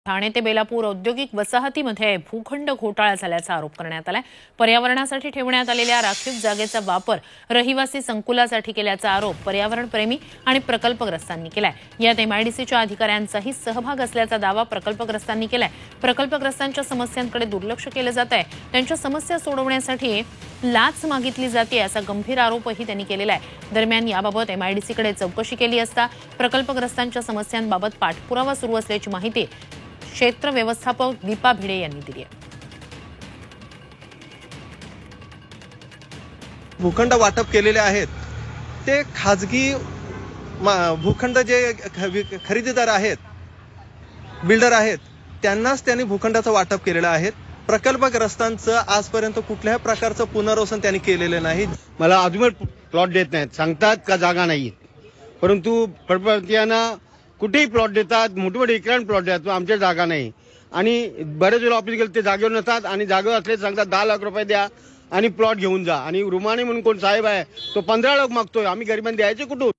ठाणे ते बेलापूर औद्योगिक वसाहतीमध्ये भूखंड घोटाळा झाल्याचा आरोप करण्यात आलाय। पर्यावरणासाठी ठेवण्यात आलेल्या राखीव जागेचा वापर रहिवासी संकुलासाठी केल्याचा आरोप पर्यावरणप्रेमी आणि प्रकल्पग्रस्तांनी केलाय। यात एमआयडीसीच्या अधिकाऱ्यांचाही सहभाग असल्याचा दावा प्रकल्पग्रस्तांनी केलाय। प्रकल्पग्रस्तांच्या समस्यांकडे दुर्लक्ष केलं जात आहे, त्यांच्या समस्या सोडवण्यासाठी लाच मागितली जाते असा गंभीर आरोपही त्यांनी केलेला आहे। दरम्यान याबाबत एमआयडीसीकडे चौकशी केली असता प्रकल्पग्रस्तांच्या समस्यांबाबत पाठपुरावा सुरू असल्याची माहिती क्षेत्र व्यवस्थापक दीपा भिडे यांनी दिली आहे। भूखंड वाटप केलेले आहेत ते खाजगी भूखंड जे खरेदीदार आहेत, बिल्डर आहेत, त्यांनाच त्यांनी भूखंडाचं वाटप केलेलं आहे। प्रकल्पग्रस्तांचं आजपर्यंत कुठल्याही प्रकारचं पुनर्वसन त्यांनी केलेलं नाही। मला अजून प्लॉट देत नाहीत, सांगतात का जागा नाही, परंतु प्रकल्पग्रस्तांना कुठेही प्लॉट देतात, मोठे मोठे एकरान प्लॉट देतात, आमच्या जागा नाही। आणि बरेच वेळा ऑफिस गेले ते जागेवर नसतात आणि जागेवर असले सांगतात 10 लाख रुपये द्या आणि प्लॉट घेऊन जा। आणि रुमाने म्हणून कोण साहेब आहे तो 15 लाख मागतोय, आम्ही गरिबांना द्यायचे कुठून?